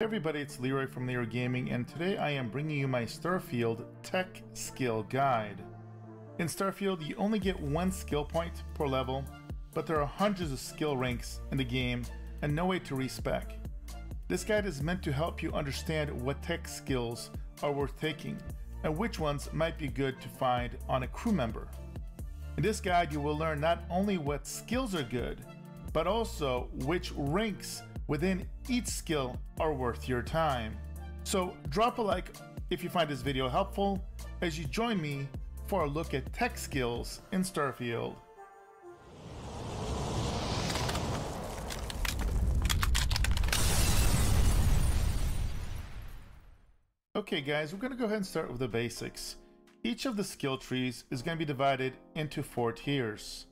Hey everybody, it's Leroy from Leroy Gaming, and today I am bringing you my Starfield Tech Skill Guide. In Starfield, you only get one skill point per level, but there are hundreds of skill ranks in the game and no way to respec. This guide is meant to help you understand what tech skills are worth taking and which ones might be good to find on a crew member. In this guide, you will learn not only what skills are good, but also which ranks within each skill are worth your time. So drop a like if you find this video helpful as you join me for a look at tech skills in Starfield. Okay guys, we're going to go ahead and start with the basics. Each of the skill trees is going to be divided into 4 tiers.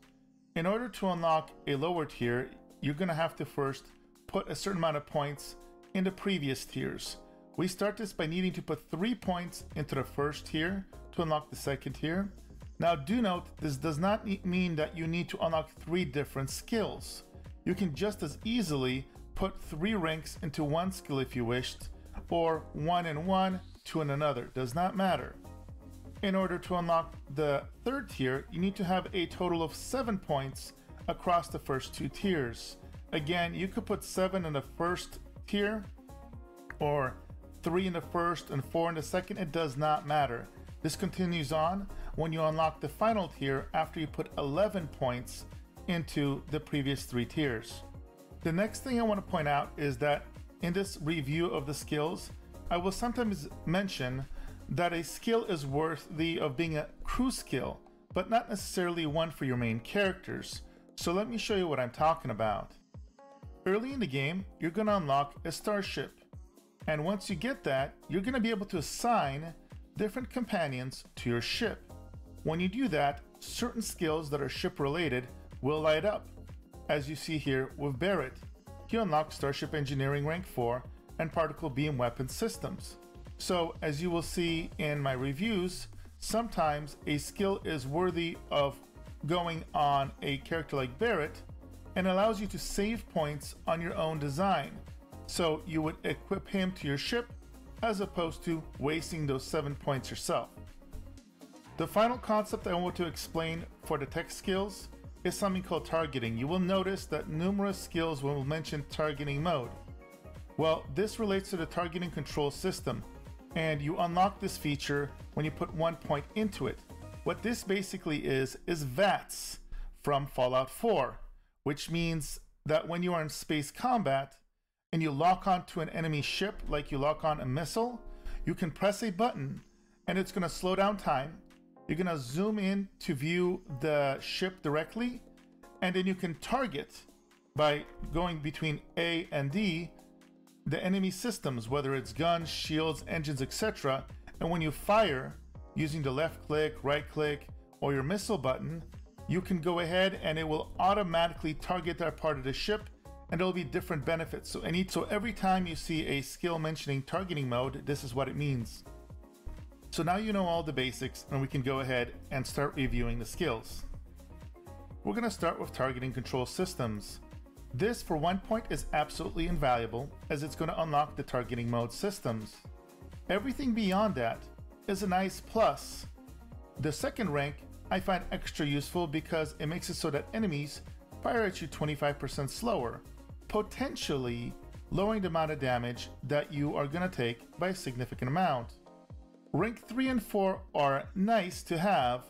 In order to unlock a lower tier, you're going to have to first put a certain amount of points in the previous tiers. We start this by needing to put 3 points into the first tier to unlock the second tier. Now do note, this does not mean that you need to unlock 3 different skills. You can just as easily put 3 ranks into one skill if you wished, or 1 in one, 2 in another, does not matter. In order to unlock the third tier, you need to have a total of 7 points across the first 2 tiers. Again, you could put 7 in the first tier or 3 in the first and 4 in the second. It does not matter. This continues on when you unlock the final tier after you put 11 points into the previous 3 tiers. The next thing I want to point out is that in this review of the skills, I will sometimes mention that a skill is worthy of being a crew skill, but not necessarily one for your main characters. So let me show you what I'm talking about. Early in the game, you're going to unlock a starship. And once you get that, you're going to be able to assign different companions to your ship. When you do that, certain skills that are ship related will light up. As you see here with Barrett, he unlocks Starship Engineering Rank 4 and Particle Beam Weapon Systems. So as you will see in my reviews, sometimes a skill is worthy of going on a character like Barrett and allows you to save points on your own design. So you would equip him to your ship as opposed to wasting those 7 points yourself. The final concept I want to explain for the tech skills is something called targeting. You will notice that numerous skills will mention targeting mode. Well, this relates to the targeting control system, and you unlock this feature when you put 1 point into it. What this basically is VATS from Fallout 4. Which means that when you are in space combat and you lock onto an enemy ship like you lock on a missile, you can press a button and it's going to slow down time. You're going to zoom in to view the ship directly, and then you can target by going between A and D the enemy systems, whether it's guns, shields, engines, etc. And when you fire using the left click, right click, or your missile button, you can go ahead and it will automatically target that part of the ship, and there'll be different benefits. So every time you see a skill mentioning targeting mode, this is what it means. So now you know all the basics, and we can go ahead and start reviewing the skills. We're going to start with targeting control systems. This for 1 point is absolutely invaluable, as it's going to unlock the targeting mode systems. Everything beyond that is a nice plus. The second rank I find extra useful because it makes it so that enemies fire at you 25% slower, potentially lowering the amount of damage that you are going to take by a significant amount. Rank 3 and 4 are nice to have,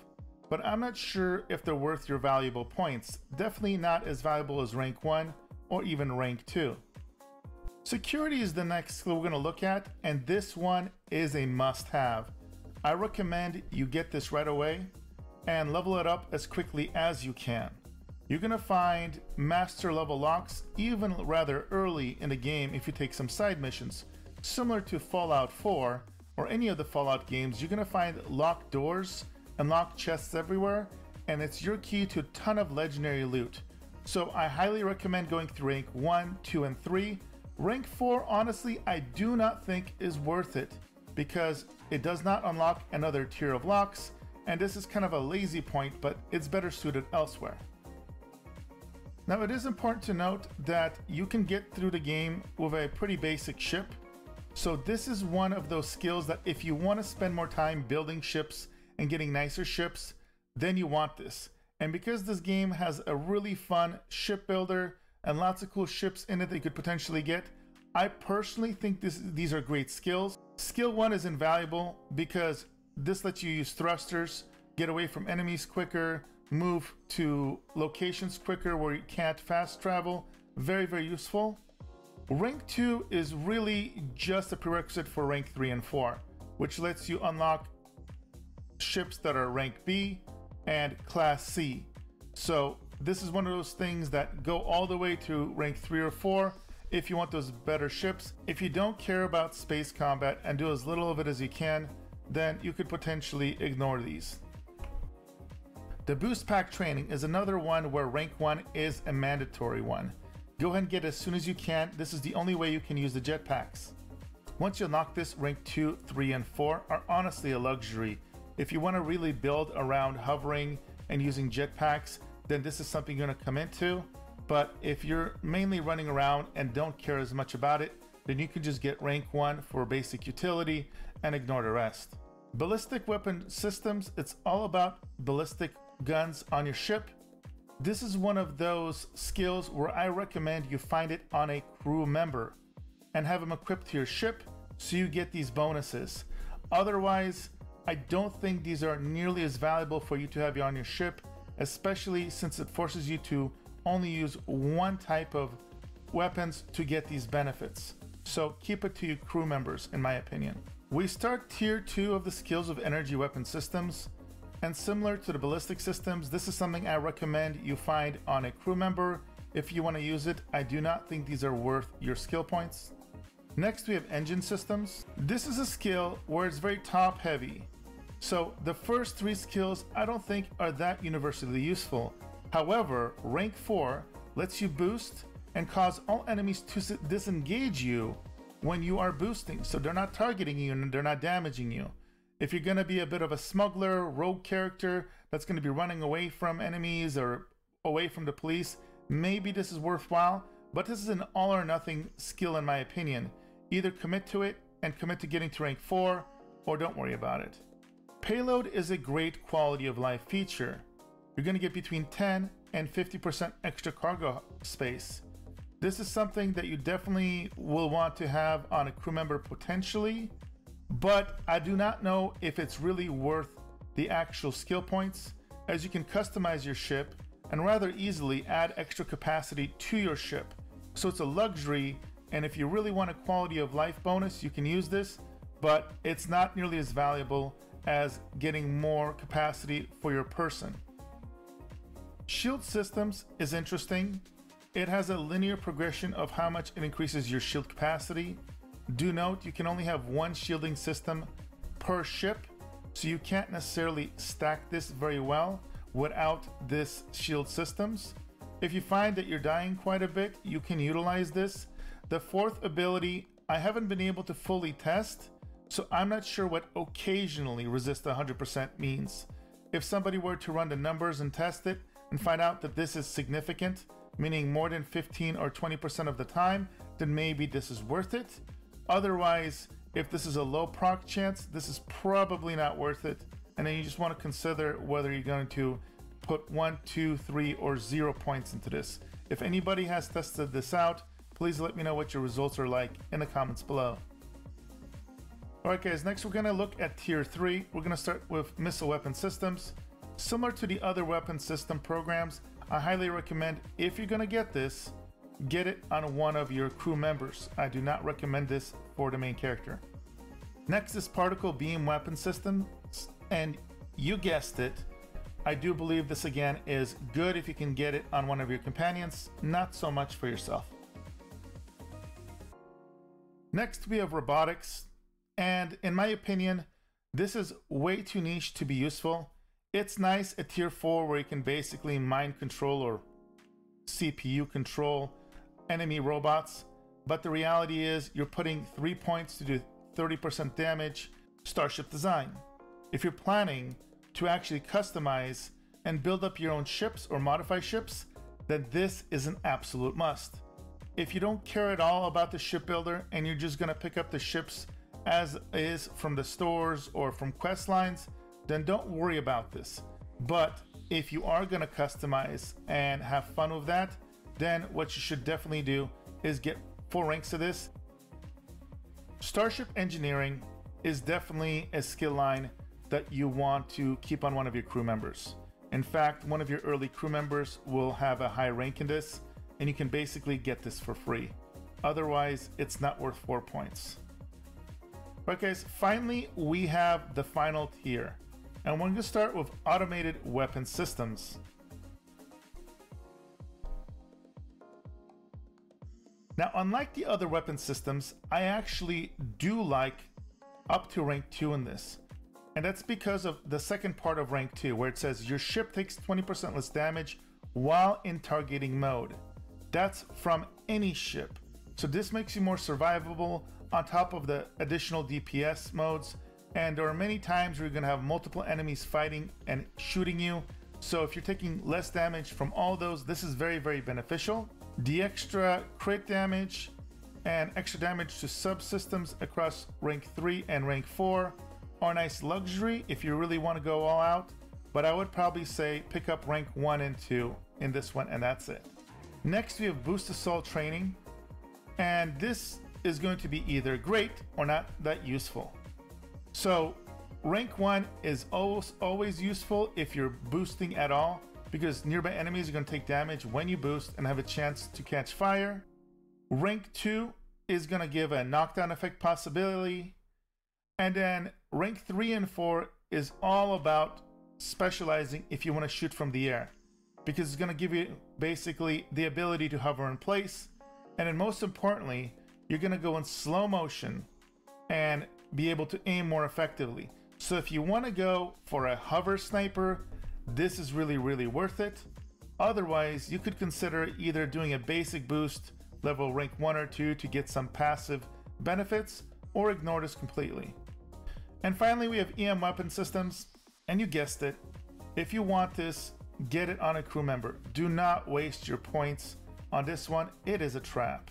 but I'm not sure if they're worth your valuable points. Definitely not as valuable as rank 1 or even rank 2. Security is the next skill we're going to look at, and this one is a must-have. I recommend you get this right away and level it up as quickly as you can. You're going to find master level locks even rather early in the game if you take some side missions. Similar to Fallout 4 or any of the Fallout games, you're going to find locked doors and locked chests everywhere, and it's your key to a ton of legendary loot. So I highly recommend going through rank 1, 2, and 3. Rank 4, honestly, I do not think is worth it because it does not unlock another tier of locks, and this is kind of a lazy point, but it's better suited elsewhere. Now it is important to note that you can get through the game with a pretty basic ship So this is one of those skills that if you want to spend more time building ships and getting nicer ships, then you want this. And because this game has a really fun ship builder and lots of cool ships in it that you could potentially get, I personally think these are great skills. Skill 1 is invaluable because this lets you use thrusters, get away from enemies quicker, move to locations quicker where you can't fast travel. Very, very useful. Rank 2 is really just a prerequisite for rank 3 and 4, which lets you unlock ships that are rank B and class C. So this is one of those things that go all the way to rank 3 or 4 if you want those better ships. If you don't care about space combat and do as little of it as you can, then you could potentially ignore these. The boost pack training is another one where rank 1 is a mandatory one. Go ahead and get it as soon as you can. This is the only way you can use the jetpacks. Once you unlock this, rank 2, 3, and 4 are honestly a luxury. If you want to really build around hovering and using jetpacks, then this is something you're going to come into. But if you're mainly running around and don't care as much about it, then you can just get rank 1 for basic utility and ignore the rest. Ballistic weapon systems, it's all about ballistic guns on your ship. This is one of those skills where I recommend you find it on a crew member and have them equipped to your ship so you get these bonuses. Otherwise, I don't think these are nearly as valuable for you to have on your ship, especially since it forces you to only use one type of weapons to get these benefits. So keep it to your crew members, in my opinion. We start tier 2 of the skills of energy weapon systems. And similar to the ballistic systems, this is something I recommend you find on a crew member if you want to use it. I do not think these are worth your skill points. Next, we have engine systems. This is a skill where it's very top heavy. So the first 3 skills I don't think are that universally useful. However, rank 4 lets you boost and cause all enemies to disengage you when you are boosting. So they're not targeting you and they're not damaging you. If you're going to be a bit of a smuggler, rogue character that's going to be running away from enemies or away from the police, maybe this is worthwhile, but this is an all or nothing skill in my opinion. Either commit to it and commit to getting to rank 4, or don't worry about it. Payload is a great quality of life feature. You're going to get between 10 and 50% extra cargo space. This is something that you definitely will want to have on a crew member potentially, but I do not know if it's really worth the actual skill points, as you can customize your ship and rather easily add extra capacity to your ship. So it's a luxury, and if you really want a quality of life bonus, you can use this, but it's not nearly as valuable as getting more capacity for your person. Shield systems is interesting. It has a linear progression of how much it increases your shield capacity. Do note, you can only have one shielding system per ship, so you can't necessarily stack this very well without this shield systems. If you find that you're dying quite a bit, you can utilize this. The 4th ability, I haven't been able to fully test, so I'm not sure what occasionally resist 100% means. If somebody were to run the numbers and test it and find out that this is significant, meaning more than 15 or 20% of the time, then maybe this is worth it. Otherwise, if this is a low proc chance, this is probably not worth it. And then you just want to consider whether you're going to put 1, 2, 3, or 0 points into this. If anybody has tested this out, please let me know what your results are like in the comments below. Alright guys, next we're going to look at tier 3. We're going to start with missile weapon systems. Similar to the other weapon system programs, I highly recommend, if you're going to get this, get it on one of your crew members. I do not recommend this for the main character. Next is particle beam weapon systems, and you guessed it, I do believe this again is good if you can get it on one of your companions, not so much for yourself. Next we have robotics, and in my opinion, this is way too niche to be useful. It's nice at tier 4 where you can basically mind control or CPU control enemy robots, but the reality is you're putting 3 points to do 30% damage. Starship design. If you're planning to actually customize and build up your own ships or modify ships, then this is an absolute must. if you don't care at all about the shipbuilder and you're just gonna pick up the ships as is from the stores or from quest lines, then don't worry about this. But if you are gonna customize and have fun with that, then what you should definitely do is get full ranks to this. Starship engineering is definitely a skill line that you want to keep on one of your crew members. In fact, one of your early crew members will have a high rank in this, and you can basically get this for free. Otherwise, it's not worth 4 points. Right guys, finally we have the final tier, and we're going to start with automated weapon systems. Now, unlike the other weapon systems, I actually do like up to rank 2 in this. And that's because of the second part of rank 2, where it says your ship takes 20% less damage while in targeting mode. That's from any ship. So this makes you more survivable on top of the additional DPS modes. And there are many times where you're gonna have multiple enemies fighting and shooting you. So if you're taking less damage from all those, this is very, very beneficial. The extra crit damage and extra damage to subsystems across rank 3 and rank 4 are a nice luxury if you really want to go all out, but I would probably say pick up rank 1 and 2 in this one, and that's it. Next, we have boost assault training, and this is going to be either great or not that useful. So rank 1 is always useful if you're boosting at all, because nearby enemies are going to take damage when you boost and have a chance to catch fire. Rank 2 is going to give a knockdown effect possibility. And then rank 3 and 4 is all about specializing if you want to shoot from the air, because it's going to give you basically the ability to hover in place. And then most importantly, you're going to go in slow motion and be able to aim more effectively. So if you want to go for a hover sniper, this is really, really worth it. Otherwise, you could consider either doing a basic boost level rank 1 or 2 to get some passive benefits, or ignore this completely. And finally, we have EM weapon systems, and you guessed it, if you want this, get it on a crew member. Do not waste your points on this one. It is a trap.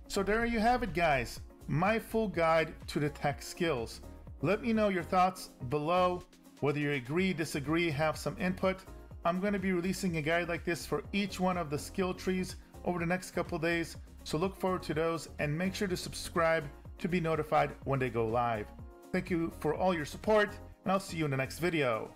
So there you have it, guys, my full guide to the tech skills. Let me know your thoughts below, whether you agree, disagree, have some input. I'm going to be releasing a guide like this for each one of the skill trees over the next couple days, so look forward to those and make sure to subscribe to be notified when they go live. Thank you for all your support, and I'll see you in the next video.